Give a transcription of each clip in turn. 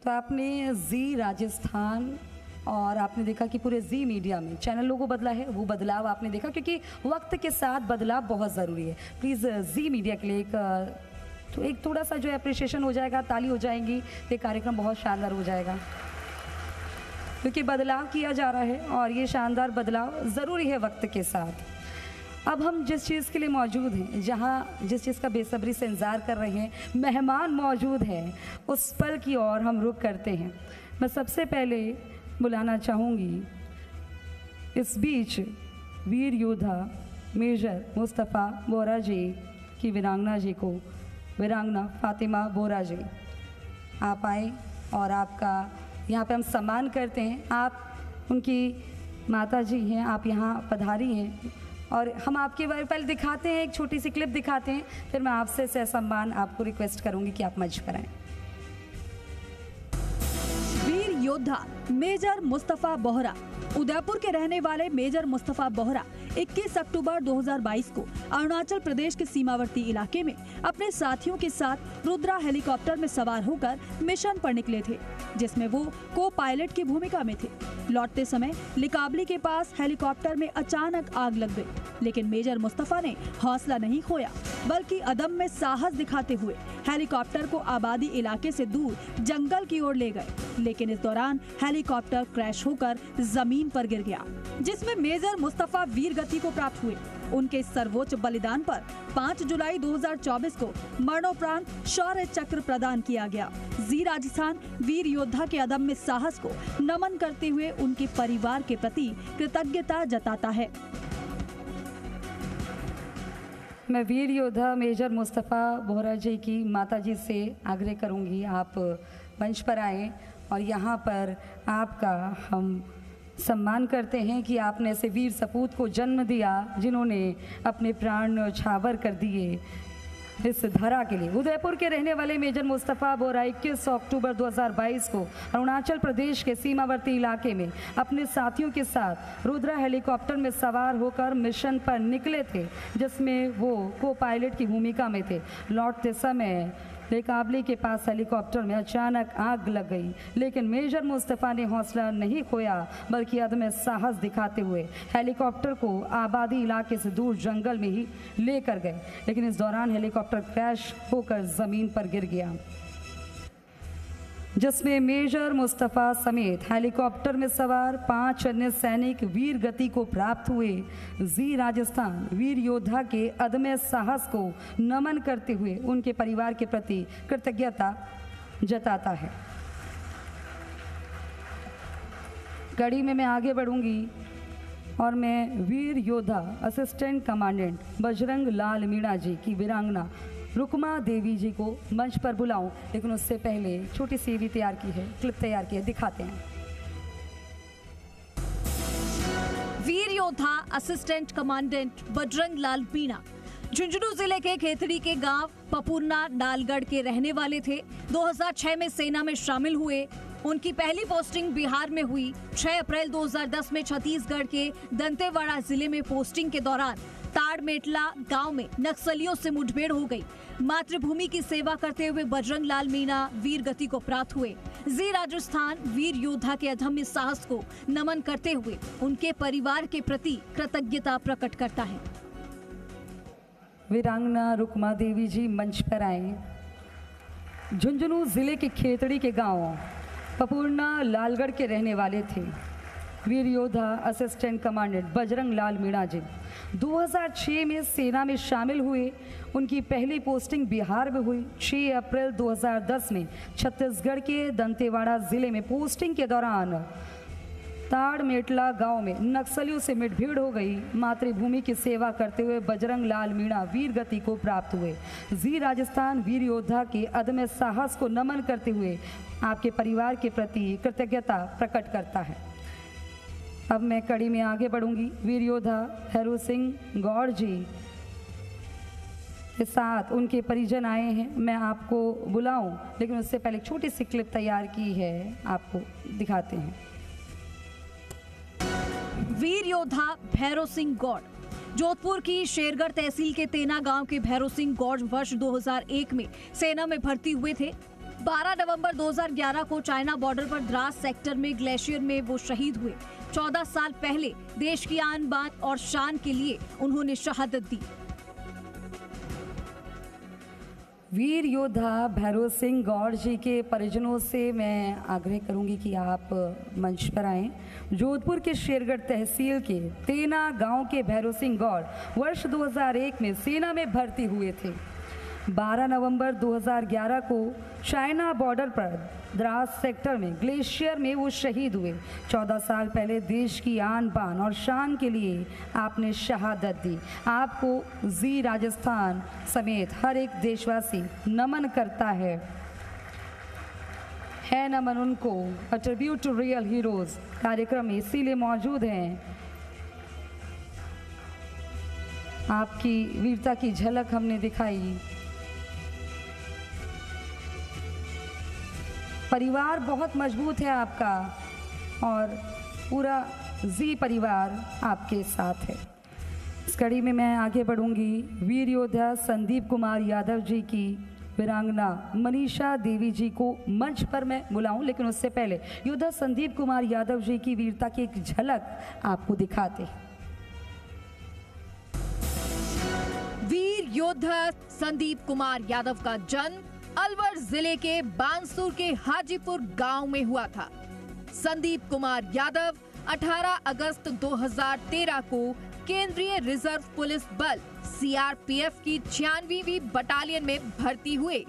तो आपने जी राजस्थान और आपने देखा कि पूरे जी मीडिया में चैनल लोगो बदला है, वो बदलाव आपने देखा क्योंकि वक्त के साथ बदलाव बहुत ज़रूरी है। प्लीज़ जी मीडिया के लिए एक थोड़ा सा जो है अप्रिशिएशन हो जाएगा, ताली हो जाएंगी तो ये कार्यक्रम बहुत शानदार हो जाएगा क्योंकि बदलाव किया जा रहा है और ये शानदार बदलाव ज़रूरी है वक्त के साथ। अब हम जिस चीज़ के लिए मौजूद हैं, जहाँ जिस चीज़ का बेसब्री से इंतज़ार कर रहे हैं, मेहमान मौजूद हैं, उस पल की ओर हम रुख करते हैं। मैं सबसे पहले बुलाना चाहूँगी इस बीच वीर योद्धा मेजर मुस्तफ़ा बोरा जी की वीरांगना फातिमा बोरा जी, आप आए और आपका यहाँ पे हम सम्मान करते हैं। आप उनकी माता जी हैं, आप यहाँ पधारी हैं और हम आपके बारे पहले दिखाते हैं, एक छोटी सी क्लिप दिखाते हैं, फिर मैं आपसे सम्मान आपको रिक्वेस्ट करूँगी कि आप मंच पर आएँ। वीर योद्धा मेजर मुस्तफ़ा बोहरा। उदयपुर के रहने वाले मेजर मुस्तफ़ा बोहरा 21 अक्टूबर 2022 को अरुणाचल प्रदेश के सीमावर्ती इलाके में अपने साथियों के साथ रुद्रा हेलीकॉप्टर में सवार होकर मिशन पर निकले थे, जिसमें वो को पायलट की भूमिका में थे। लौटते समय लिकाबली के पास हेलीकॉप्टर में अचानक आग लग गई, लेकिन मेजर मुस्तफ़ा ने हौसला नहीं खोया, बल्कि अदम्य साहस दिखाते हुए हेलीकॉप्टर को आबादी इलाके से दूर जंगल की ओर ले गए। लेकिन इस दौरान हेलीकॉप्टर क्रैश होकर जमीन पर गिर गया, जिसमें मेजर मुस्तफ़ा वीर गति को प्राप्त हुए। उनके सर्वोच्च बलिदान पर 5 जुलाई 2024 को मरणोपरांत शौर्य चक्र प्रदान किया गया। जी राजस्थान वीर योद्धा के अदम्य साहस को नमन करते हुए उनके परिवार के प्रति कृतज्ञता जताता है। मैं वीर योद्धा मेजर मुस्तफ़ा बोहरा जी की माता जी से आग्रह करूंगी, आप मंच पर आएँ और यहाँ पर आपका हम सम्मान करते हैं कि आपने ऐसे वीर सपूत को जन्म दिया जिन्होंने अपने प्राण न्यौछावर कर दिए इस धरा के लिए। उदयपुर के रहने वाले मेजर मुस्तफ़ा बोरा 21 अक्टूबर 2022 को अरुणाचल प्रदेश के सीमावर्ती इलाके में अपने साथियों के साथ रुद्रा हेलीकॉप्टर में सवार होकर मिशन पर निकले थे, जिसमें वो को पायलट की भूमिका में थे। लौटते समय लिकाबली के पास हेलीकॉप्टर में अचानक आग लग गई, लेकिन मेजर मुस्तफ़ा ने हौसला नहीं खोया, बल्कि अदम्य साहस दिखाते हुए हेलीकॉप्टर को आबादी इलाके से दूर जंगल में ही लेकर गए। लेकिन इस दौरान हेलीकॉप्टर क्रैश होकर ज़मीन पर गिर गया, जिसमें मेजर मुस्तफ़ा समेत हेलीकॉप्टर में सवार 5 अन्य सैनिक वीर गति को प्राप्त हुए। जी राजस्थान वीर योद्धा के अदम्य साहस को नमन करते हुए उनके परिवार के प्रति कृतज्ञता जताता है। कड़ी में मैं आगे बढ़ूंगी और मैं वीर योद्धा असिस्टेंट कमांडेंट बजरंग लाल मीणा जी की वीरांगना रुकमा देवी जी को मंच पर बुलाऊं, लेकिन उससे पहले छोटी सी भी तैयार की है, क्लिप तैयार की है, दिखाते हैं। वीर योद्धा असिस्टेंट कमांडेंट बजरंग लाल मीणा झुंझुनू जिले के खेतड़ी के गांव पपुरना डालगढ़ के रहने वाले थे। 2006 में सेना में शामिल हुए। उनकी पहली पोस्टिंग बिहार में हुई। 6 अप्रैल 2010 में छत्तीसगढ़ के दंतेवाड़ा जिले में पोस्टिंग के दौरान ताड़मेटला गांव में नक्सलियों से मुठभेड़ हो गई। मातृभूमि की सेवा करते हुए बजरंग लाल मीणा वीर गति को प्राप्त हुए। जी राजस्थान वीर योद्धा के अदम्य साहस को नमन करते हुए उनके परिवार के प्रति कृतज्ञता प्रकट करता है। वीरांगना रुकमा देवी जी मंच पर आए। झुंझुनू जिले के खेतड़ी के गांव पपुरना लालगढ़ के रहने वाले थे वीर योद्धा असिस्टेंट कमांडेंट बजरंग लाल मीणा जी। 2006 में सेना में शामिल हुए। उनकी पहली पोस्टिंग बिहार में हुई। 6 अप्रैल 2010 में छत्तीसगढ़ के दंतेवाड़ा जिले में पोस्टिंग के दौरान ताड़मेटला गांव में नक्सलियों से मुठभेड़ हो गई। मातृभूमि की सेवा करते हुए बजरंग लाल मीणा वीर गति को प्राप्त हुए। जी राजस्थान वीर योद्धा के अदम्य साहस को नमन करते हुए आपके परिवार के प्रति कृतज्ञता प्रकट करता है। अब मैं कड़ी में आगे बढ़ूंगी। वीर योद्धा भैरू सिंह गौड़ जी के साथ उनके परिजन आए हैं, मैं आपको बुलाऊं, लेकिन उससे पहले एक छोटी सी क्लिप तैयार की है, आपको दिखाते हैं। वीर योद्धा भैरू सिंह गौड़ जोधपुर की शेरगढ़ तहसील के तेना गांव के भैरू सिंह गौड़ वर्ष 2001 में सेना में भर्ती हुए थे। 12 नवंबर 2011 को चाइना बॉर्डर पर द्रास सेक्टर में ग्लेशियर में वो शहीद हुए। 14 साल पहले देश की आन बान और शान के लिए उन्होंने शहादत दी। वीर योद्धा भैरव सिंह गौड़ जी के परिजनों से मैं आग्रह करूंगी कि आप मंच पर आएं। जोधपुर के शेरगढ़ तहसील के तेना गांव के भैरव सिंह गौड़ वर्ष 2001 में सेना में भर्ती हुए थे। 12 नवंबर 2011 को चाइना बॉर्डर पर द्रास सेक्टर में ग्लेशियर में वो शहीद हुए। 14 साल पहले देश की आन बान और शान के लिए आपने शहादत दी। आपको जी राजस्थान समेत हर एक देशवासी नमन करता है नमन उनको। A tribute to real heroes कार्यक्रम में इसीलिए मौजूद हैं। आपकी वीरता की झलक हमने दिखाई। परिवार बहुत मजबूत है आपका और पूरा जी परिवार आपके साथ है। इस कड़ी में मैं आगे बढ़ूंगी। वीर योद्धा संदीप कुमार यादव जी की वीरांगना मनीषा देवी जी को मंच पर मैं बुलाऊं, लेकिन उससे पहले योद्धा संदीप कुमार यादव जी की वीरता की एक झलक आपको दिखाते हैं। वीर योद्धा संदीप कुमार यादव का जन्म अलवर जिले के बांसुर के हाजीपुर गांव में हुआ था। संदीप कुमार यादव 18 अगस्त 2013 को केंद्रीय रिजर्व पुलिस बल सीआरपीएफ की 96वीं बटालियन में भर्ती हुए।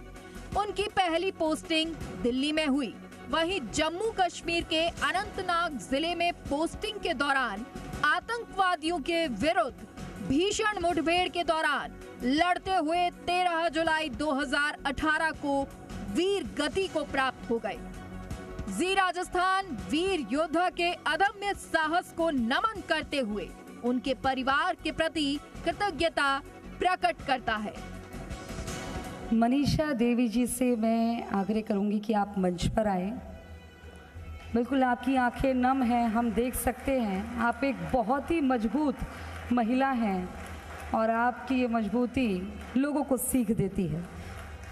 उनकी पहली पोस्टिंग दिल्ली में हुई। वहीं जम्मू कश्मीर के अनंतनाग जिले में पोस्टिंग के दौरान आतंकवादियों के विरुद्ध भीषण मुठभेड़ के दौरान लड़ते हुए 13 जुलाई 2018 को वीर गति को प्राप्त हो गए। जी राजस्थान वीर योद्धा के अदम्य साहस को नमन करते हुए उनके परिवार के प्रति कृतज्ञता प्रकट करता है। मनीषा देवी जी से मैं आग्रह करूंगी कि आप मंच पर आए। बिल्कुल आपकी आंखें नम हैं, हम देख सकते हैं। आप एक बहुत ही मजबूत महिला हैं और आपकी ये मजबूती लोगों को सीख देती है।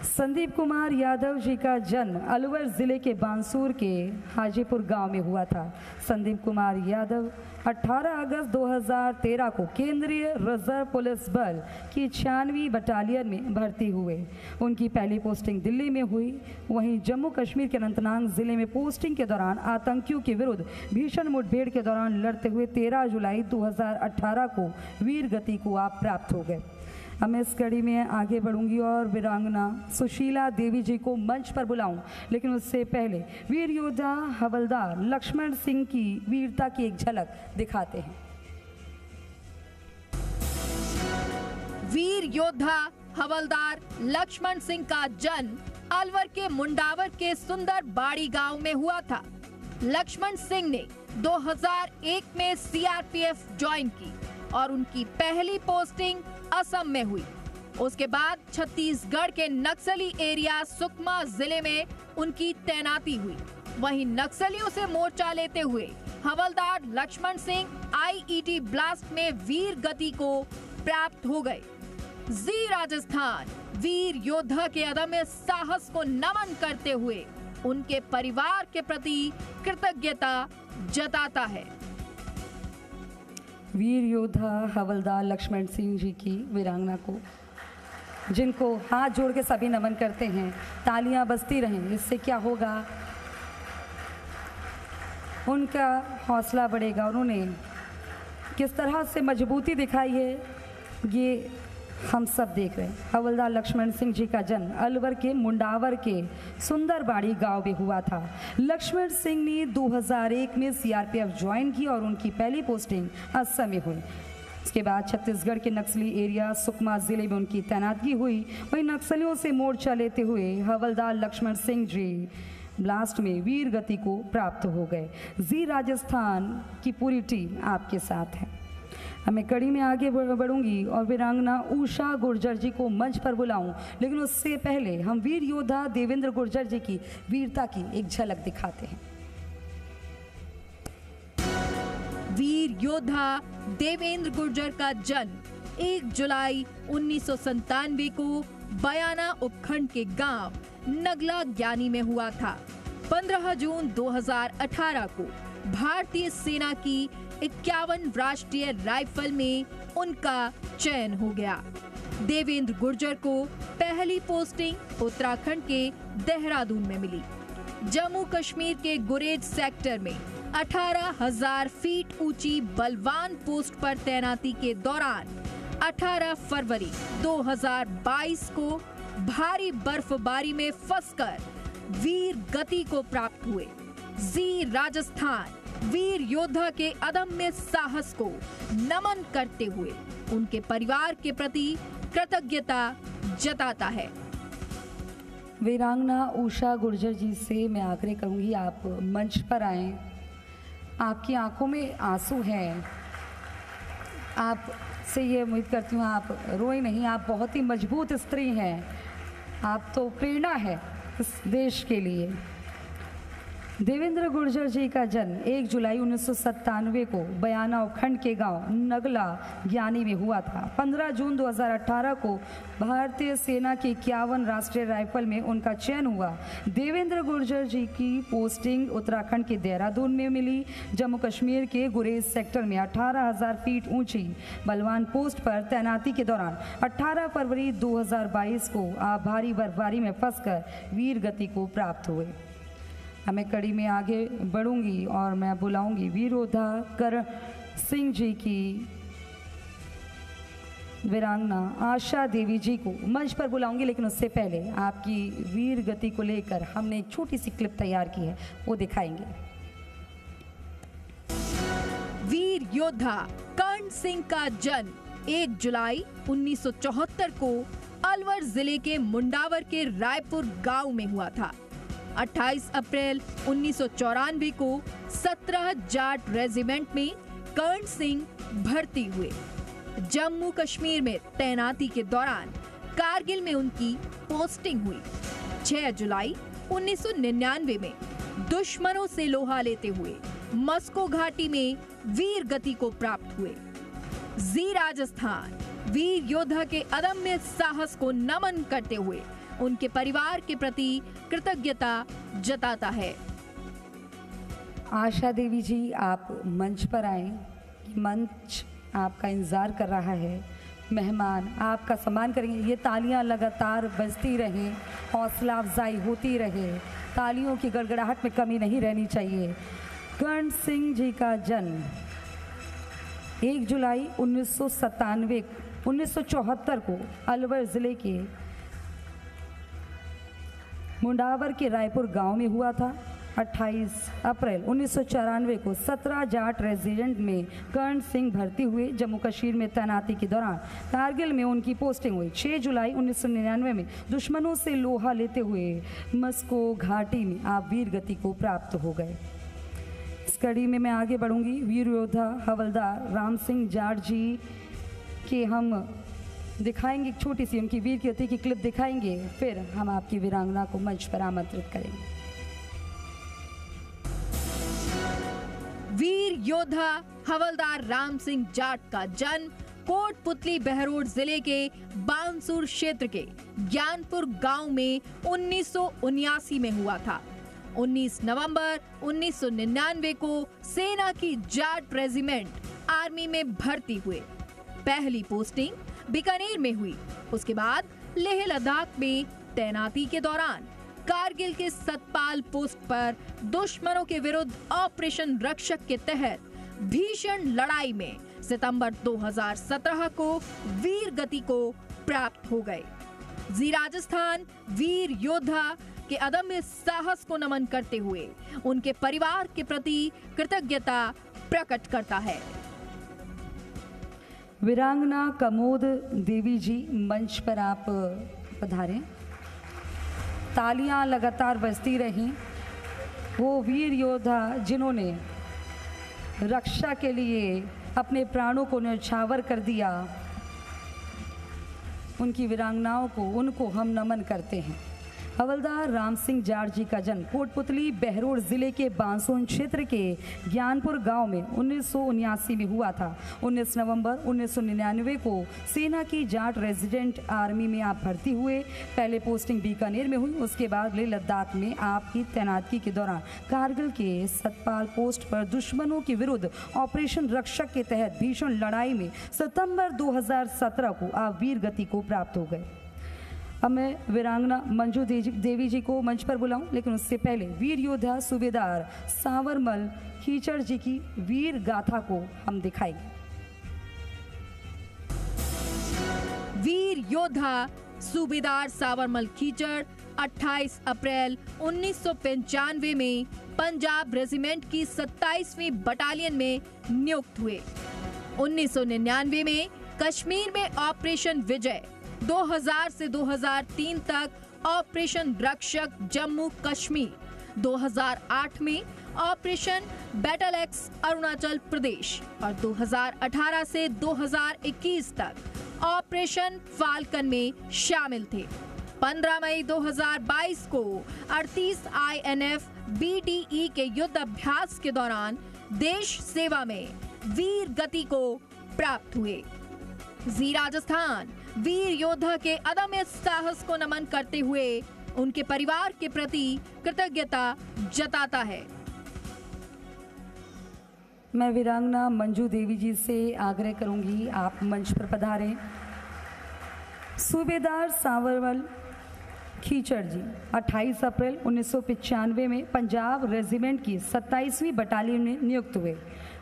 संदीप कुमार यादव जी का जन्म अलवर ज़िले के बांसुर के हाजीपुर गांव में हुआ था। संदीप कुमार यादव 18 अगस्त 2013 को केंद्रीय रिजर्व पुलिस बल की 96वीं बटालियन में भर्ती हुए। उनकी पहली पोस्टिंग दिल्ली में हुई। वहीं जम्मू कश्मीर के अनंतनाग जिले में पोस्टिंग के दौरान आतंकियों के विरुद्ध भीषण मुठभेड़ के दौरान लड़ते हुए 13 जुलाई 2018 को वीर गति को आप प्राप्त हो गए। अब मैं इस कड़ी में आगे बढ़ूंगी और वीरांगना सुशीला देवी जी को मंच पर बुलाऊं, लेकिन उससे पहले वीर योद्धा हवलदार लक्ष्मण सिंह की वीरता की एक झलक दिखाते हैं। वीर योद्धा हवलदार लक्ष्मण सिंह का जन्म अलवर के मुंडावर के सुंदर बाड़ी गांव में हुआ था। लक्ष्मण सिंह ने 2001 में सीआरपीएफ ज्वाइन की और उनकी पहली पोस्टिंग असम में हुई। उसके बाद छत्तीसगढ़ के नक्सली एरिया सुकमा जिले में उनकी तैनाती हुई। वहीं नक्सलियों से मोर्चा लेते हुए हवलदार लक्ष्मण सिंह आईईडी ब्लास्ट में वीर गति को प्राप्त हो गए। जी राजस्थान वीर योद्धा के अदम्य साहस को नमन करते हुए उनके परिवार के प्रति कृतज्ञता जताता है। वीर योद्धा हवलदार लक्ष्मण सिंह जी की वीरांगना को, जिनको हाथ जोड़ के सभी नमन करते हैं। तालियां बजती रहें, इससे क्या होगा, उनका हौसला बढ़ेगा। उन्होंने किस तरह से मजबूती दिखाई है ये हम सब देख रहे हैं। हवलदार लक्ष्मण सिंह जी का जन्म अलवर के मुंडावर के सुंदरबाड़ी गांव में हुआ था। लक्ष्मण सिंह ने 2001 में सीआरपीएफ ज्वाइन की और उनकी पहली पोस्टिंग असम में हुई। इसके बाद छत्तीसगढ़ के नक्सली एरिया सुकमा जिले में उनकी तैनाती हुई। वहीं नक्सलियों से मोर्चा लेते हुए हवलदार लक्ष्मण सिंह जी ब्लास्ट में वीर गति को प्राप्त हो गए। जी राजस्थान की पूरी टीम आपके साथ है। मैं कड़ी में आगे बढ़ूंगी और वीरांगना उषा गुर्जर जी को मंच पर बुलाऊं, लेकिन उससे पहले हम वीर योद्धा देवेंद्र गुर्जर जी की वीरता की एक झलक दिखाते हैं। वीर योद्धा देवेंद्र गुर्जर का जन्म 1 जुलाई 1997 को बयाना उपखंड के गांव नगला ज्ञानी में हुआ था। 15 जून 2018 को भारतीय सेना की 51 राष्ट्रीय राइफल में उनका चयन हो गया। देवेंद्र गुर्जर को पहली पोस्टिंग उत्तराखंड के देहरादून में मिली। जम्मू कश्मीर के गुरेज सेक्टर में 18,000 फीट ऊंची बलवान पोस्ट पर तैनाती के दौरान 18 फरवरी 2022 को भारी बर्फबारी में फंसकर वीर गति को प्राप्त हुए। जी राजस्थान वीर योद्धा के अदम्य साहस को नमन करते हुए उनके परिवार के प्रति कृतज्ञता जताता है। वीरांगना उषा गुर्जर जी से मैं आग्रह करूंगी, आप मंच पर आएं। आपकी आंखों में आंसू हैं। आपसे ये उम्मीद करती हूँ आप रोए नहीं। आप बहुत ही मजबूत स्त्री हैं। आप तो प्रेरणा है इस देश के लिए। देवेंद्र गुर्जर जी का जन्म 1 जुलाई 1997 को बयाना उपखंड के गांव नगला ज्ञानी में हुआ था। 15 जून 2018 को भारतीय सेना की 51 राष्ट्रीय राइफल में उनका चयन हुआ। देवेंद्र गुर्जर जी की पोस्टिंग उत्तराखंड के देहरादून में मिली। जम्मू कश्मीर के गुरेज सेक्टर में 18,000 फीट ऊंची बलवान पोस्ट पर तैनाती के दौरान 18 फरवरी 2022 को आप भारी बर्फबारी में फंसकर वीर गति को प्राप्त हुए। मैं कड़ी में आगे बढ़ूंगी और मैं बुलाऊंगी वीर योद्धा करण सिंह जी की वीरांगना आशा देवी जी को मंच पर बुलाऊंगी, लेकिन उससे पहले आपकी वीर गति को लेकर हमने एक छोटी सी क्लिप तैयार की है, वो दिखाएंगे। वीर योद्धा कर्ण सिंह का जन्म 1 जुलाई 1974 को अलवर जिले के मुंडावर के रायपुर गांव में हुआ था। 28 अप्रैल 1994 को 17 जाट रेजिमेंट में कर्ण सिंह भर्ती हुए। जम्मू कश्मीर में तैनाती के दौरान कारगिल में उनकी पोस्टिंग हुई। 6 जुलाई 1999 में दुश्मनों से लोहा लेते हुए मस्को घाटी में वीर गति को प्राप्त हुए। जी राजस्थान वीर योद्धा के अदम्य साहस को नमन करते हुए उनके परिवार के प्रति कृतज्ञता जताता है। आशा देवी जी, आप मंच पर आए। मंच आपका इंतजार कर रहा है। मेहमान आपका सम्मान करेंगे। ये तालियां लगातार बजती रहें, हौसला अफजाई होती रहे, तालियों की गड़गड़ाहट में कमी नहीं रहनी चाहिए। कर्ण सिंह जी का जन्म 1 जुलाई 1974 को अलवर जिले के मुंडावर के रायपुर गांव में हुआ था। 28 अप्रैल 1994 को 17 जाट रेजिमेंट में कर्ण सिंह भर्ती हुए। जम्मू कश्मीर में तैनाती के दौरान कारगिल में उनकी पोस्टिंग हुई। 6 जुलाई 1999 में दुश्मनों से लोहा लेते हुए मस्को घाटी में आप वीर गति को प्राप्त हो गए। इस कड़ी में मैं आगे बढ़ूंगी। वीर योद्धा हवलदार राम सिंह जाट जी के हम दिखाएंगे एक छोटी सी उनकी वीर गति की क्लिप दिखाएंगे, फिर हम आपकी वीरांगना को मंच पर आमंत्रित करेंगे। वीर योद्धा हवलदार राम सिंह जाट का जन्म कोटपुतली बहरोड जिले के बानसूर क्षेत्र के ज्ञानपुर गांव में 1979 में हुआ था। 19 नवंबर 1999 को सेना की जाट रेजिमेंट आर्मी में भर्ती हुए। पहली पोस्टिंग बीकानेर में हुई। उसके बाद लेह लद्दाख में तैनाती के दौरान कारगिल के सतपाल पोस्ट पर दुश्मनों के विरुद्ध ऑपरेशन रक्षक के तहत भीषण लड़ाई में सितंबर 2017 को वीर गति को प्राप्त हो गए। जी राजस्थान वीर योद्धा के अदम्य साहस को नमन करते हुए उनके परिवार के प्रति कृतज्ञता प्रकट करता है। वीरांगना कमोद देवी जी, मंच पर आप पधारें। तालियां लगातार बजती रहीं। वो वीर योद्धा जिन्होंने रक्षा के लिए अपने प्राणों को न्यौछावर कर दिया, उनकी वीरांगनाओं को, उनको हम नमन करते हैं। हवलदार राम सिंह जाट जी का जन्म कोटपुतली बहरोड जिले के बांसोन क्षेत्र के ज्ञानपुर गांव में 1979 में हुआ था। 19 नवंबर 1999 को सेना की जाट रेजिडेंट आर्मी में आप भर्ती हुए। पहले पोस्टिंग बीकानेर में हुई, उसके बाद लेह लद्दाख में आपकी तैनाती के दौरान कारगिल के सतपाल पोस्ट पर दुश्मनों के विरुद्ध ऑपरेशन रक्षक के तहत भीषण लड़ाई में सितंबर 2017 को आप वीर गति को प्राप्त हो गए। अब मैं वीरांगना मंजू देवी जी को मंच पर बुलाऊं, लेकिन उससे पहले वीर योद्धा सूबेदार सांवरमल खीचड़ जी की वीर गाथा को हम दिखाएंगे। वीर योद्धा सूबेदार सांवरमल खीचड़ 28 अप्रैल 1995 में पंजाब रेजिमेंट की 27वीं बटालियन में नियुक्त हुए। 1999 में कश्मीर में ऑपरेशन विजय, 2000 से 2003 तक ऑपरेशन रक्षक जम्मू कश्मीर, 2008 में operation battle x Arunachal Pradesh और 2018 से 2021 तक ऑपरेशन फाल्कन में शामिल थे। 15 मई 2022 को 38 INF BDE के युद्ध अभ्यास के दौरान देश सेवा में वीर गति को प्राप्त हुए। जी राजस्थान वीर योद्धा के अदम्य साहस को नमन करते हुए उनके परिवार के प्रति कृतज्ञता जताता है। मैं वीरांगना मंजू देवी जी से आग्रह करूंगी, आप मंच पर पधारें। सूबेदार सांवरमल खीचड़ जी 28 अप्रैल 1995 में पंजाब रेजिमेंट की 27वीं बटालियन में नियुक्त हुए।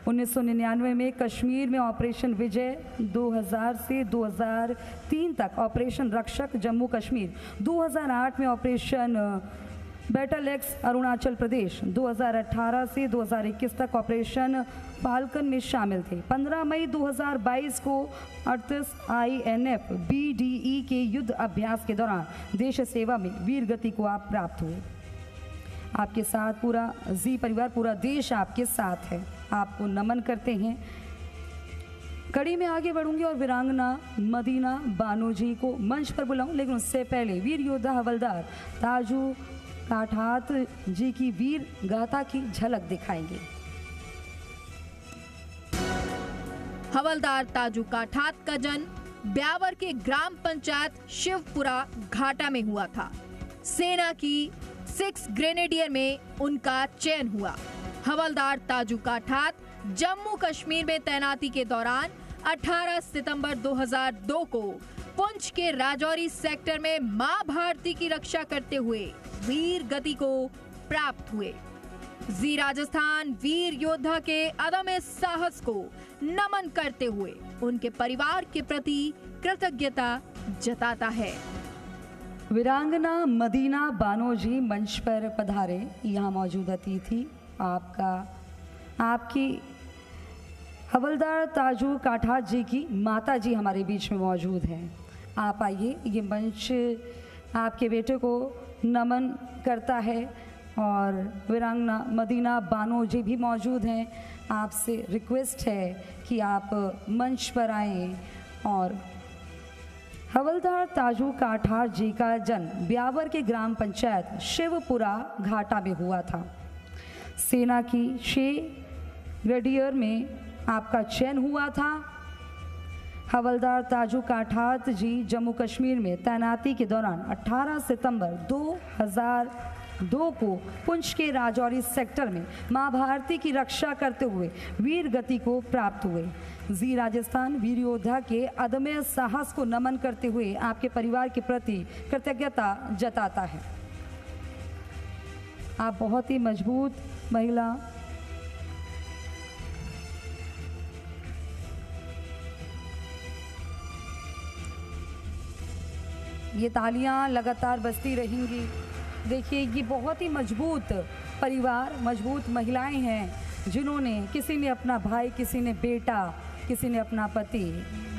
1999 में कश्मीर में ऑपरेशन विजय, 2000 से 2003 तक ऑपरेशन रक्षक जम्मू कश्मीर, 2008 में operation battle x Arunachal Pradesh, 2018 से 2021 तक ऑपरेशन फाल्कन में शामिल थे। 15 मई 2022 को 38 INF BDE के युद्ध अभ्यास के दौरान देश सेवा में वीर गति को आप प्राप्त हुए। आपके साथ पूरा जी परिवार, पूरा देश आपके साथ है, आपको नमन करते हैं। कड़ी में आगे बढ़ूंगी और वीरांगना मदीना बानो जी को मंच पर बुलाऊं, लेकिन उससे पहले वीर योद्धा हवलदार ताजू काठात जी की वीर गाथा की झलक दिखाएंगे। हवलदार ताजू काठात का जन्म ब्यावर के ग्राम पंचायत शिवपुरा घाटा में हुआ था। सेना की 6 ग्रेनेडियर में उनका चयन हुआ। हवलदार ताजू काठात जम्मू कश्मीर में तैनाती के दौरान 18 सितंबर 2002 को पुंछ के राजौरी सेक्टर में मां भारती की रक्षा करते हुए वीर गति को प्राप्त हुए। जी राजस्थान वीर योद्धा के अदम्य साहस को नमन करते हुए उनके परिवार के प्रति कृतज्ञता जताता है। वीरांगना मदीना बानो जी मंच पर पधारे। यहाँ मौजूद अतिथि आपकी हवलदार ताजू काठात जी की माता जी हमारे बीच में मौजूद हैं। आप आइए, ये मंच आपके बेटे को नमन करता है और वीरांगना मदीना बानो जी भी मौजूद हैं। आपसे रिक्वेस्ट है कि आप मंच पर आएं। और हवलदार ताजू काठात जी का जन्म ब्यावर के ग्राम पंचायत शिवपुरा घाटा में हुआ था। सेना की 6 ग्रेडियर में आपका चयन हुआ था। हवलदार ताजू काठात जी जम्मू कश्मीर में तैनाती के दौरान 18 सितंबर 2002 को पुंछ के राजौरी सेक्टर में मां भारती की रक्षा करते हुए वीर गति को प्राप्त हुए। जी राजस्थान वीर योद्धा के अदम्य साहस को नमन करते हुए आपके परिवार के प्रति कृतज्ञता जताता है। आप बहुत ही मजबूत महिला, ये तालियां लगातार बजती रहेंगी। देखिए, ये बहुत ही मजबूत परिवार, मजबूत महिलाएं हैं जिन्होंने, किसी ने अपना भाई, किसी ने बेटा, किसी ने अपना पति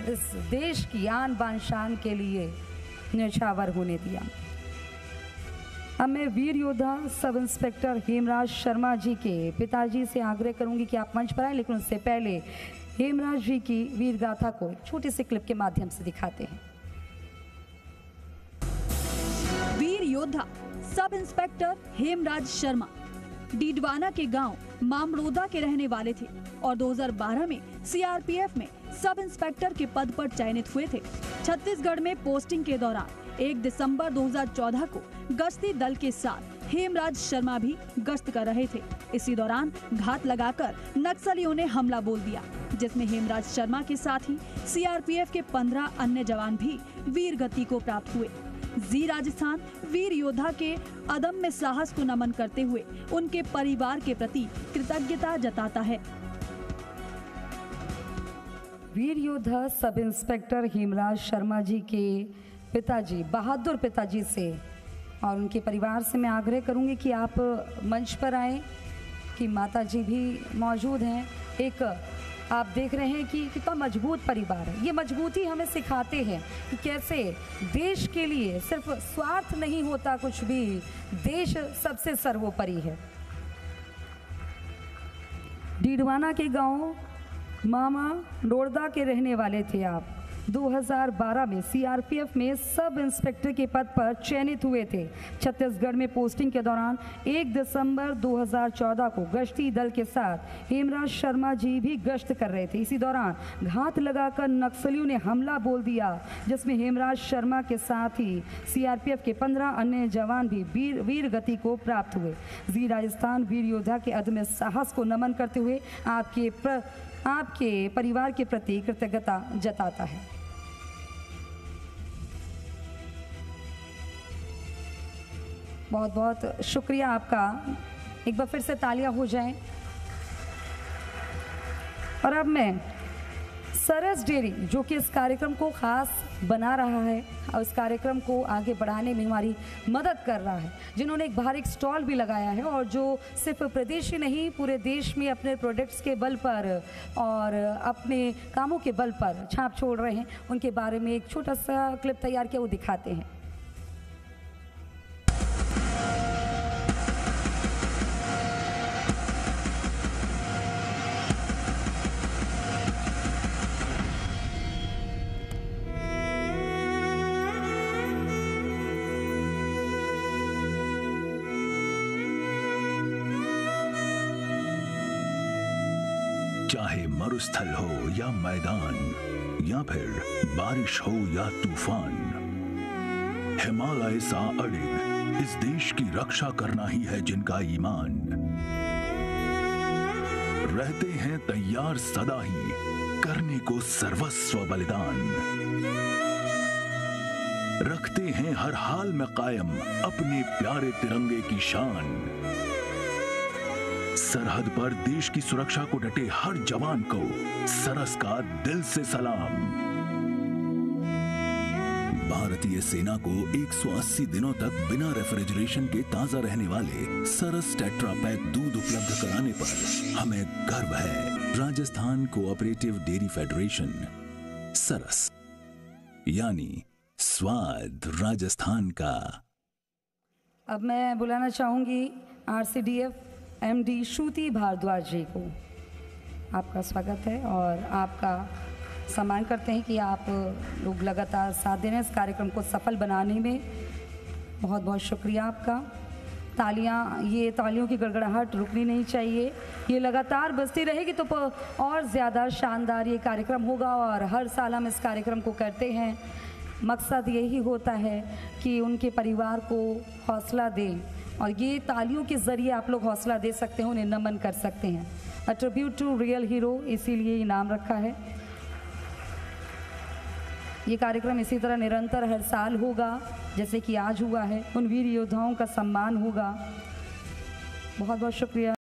इस देश की आन बान शान के लिए न्यौछावर होने दिया। अब मैं वीर योद्धा सब इंस्पेक्टर हेमराज शर्मा जी के पिताजी से आग्रह करूंगी कि आप मंच पर आए, लेकिन उससे पहले हेमराज जी की वीर गाथा को छोटी सी क्लिप के माध्यम से दिखाते हैं। वीर योद्धा सब इंस्पेक्टर हेमराज शर्मा डीडवाना के गांव मामरोदा के रहने वाले थे और 2012 में सीआरपीएफ में सब इंस्पेक्टर के पद पर चयनित हुए थे। छत्तीसगढ़ में पोस्टिंग के दौरान 1 दिसंबर 2014 को गश्ती दल के साथ हेमराज शर्मा भी गश्त कर रहे थे। इसी दौरान घात लगाकर नक्सलियों ने हमला बोल दिया, जिसमें हेमराज शर्मा के साथ ही सीआरपीएफ के 15 अन्य जवान भी वीर गति को प्राप्त हुए। जी राजस्थान वीर योद्धा के अदम्य साहस को नमन करते हुए उनके परिवार के प्रति कृतज्ञता जताता है। वीर योद्धा सब इंस्पेक्टर हेमराज शर्मा जी के पिताजी, बहादुर पिताजी से और उनके परिवार से मैं आग्रह करूंगी कि आप मंच पर आएं, कि माता जी भी मौजूद हैं। एक आप देख रहे हैं कि कितना मजबूत परिवार है। ये मजबूती हमें सिखाते हैं कि कैसे देश के लिए सिर्फ स्वार्थ नहीं होता कुछ भी, देश सबसे सर्वोपरि है। डीडवाना के गांव मामा रोडदा के रहने वाले थे आप। 2012 में सीआरपीएफ में सब इंस्पेक्टर के पद पर चयनित हुए थे। छत्तीसगढ़ में पोस्टिंग के दौरान 1 दिसंबर 2014 को गश्ती दल के साथ हेमराज शर्मा जी भी गश्त कर रहे थे। इसी दौरान घात लगाकर नक्सलियों ने हमला बोल दिया, जिसमें हेमराज शर्मा के साथ ही सीआरपीएफ के 15 अन्य जवान भी वीर गति को प्राप्त हुए। जी राजस्थान वीर योद्धा के अदम्य साहस को नमन करते हुए आपके परिवार के प्रति कृतज्ञता जताता है। बहुत बहुत शुक्रिया आपका। एक बार फिर से तालियां हो जाएं। और अब मैं सरस डेयरी, जो कि इस कार्यक्रम को खास बना रहा है और इस कार्यक्रम को आगे बढ़ाने में हमारी मदद कर रहा है, जिन्होंने एक बाहर एक स्टॉल भी लगाया है और जो सिर्फ प्रदेश ही नहीं पूरे देश में अपने प्रोडक्ट्स के बल पर और अपने कामों के बल पर छाप छोड़ रहे हैं, उनके बारे में एक छोटा सा क्लिप तैयार किया, वो दिखाते हैं। चाहे मरुस्थल हो या मैदान, या फिर बारिश हो या तूफान, हिमालय सा अडिग इस देश की रक्षा करना ही है जिनका ईमान। रहते हैं तैयार सदा ही करने को सर्वस्व बलिदान। रखते हैं हर हाल में कायम अपने प्यारे तिरंगे की शान। सरहद पर देश की सुरक्षा को डटे हर जवान को सरस का दिल से सलाम। भारतीय सेना को 180 दिनों तक बिना रेफ्रिजरेशन के ताजा रहने वाले सरस टेट्रा पैक दूध उपलब्ध कराने पर हमें गर्व है। राजस्थान कोऑपरेटिव डेयरी फेडरेशन, सरस, यानी स्वाद राजस्थान का। अब मैं बुलाना चाहूंगी RCDF MD श्रुति भारद्वाज जी को। आपका स्वागत है और आपका सम्मान करते हैं कि आप लोग लगातार साथ दे रहे हैं इस कार्यक्रम को सफल बनाने में। बहुत बहुत शुक्रिया आपका। तालियां, ये तालियों की गड़गड़ाहट रुकनी नहीं चाहिए, ये लगातार बजती रहेगी तो और ज़्यादा शानदार ये कार्यक्रम होगा। और हर साल हम इस कार्यक्रम को करते हैं, मकसद यही होता है कि उनके परिवार को हौसला दें और ये तालियों के ज़रिए आप लोग हौसला दे सकते हैं, उन्हें नमन कर सकते हैं। A tribute to real hero, इसीलिए ये नाम रखा है। ये कार्यक्रम इसी तरह निरंतर हर साल होगा जैसे कि आज हुआ है। उन वीर योद्धाओं का सम्मान होगा। बहुत बहुत शुक्रिया।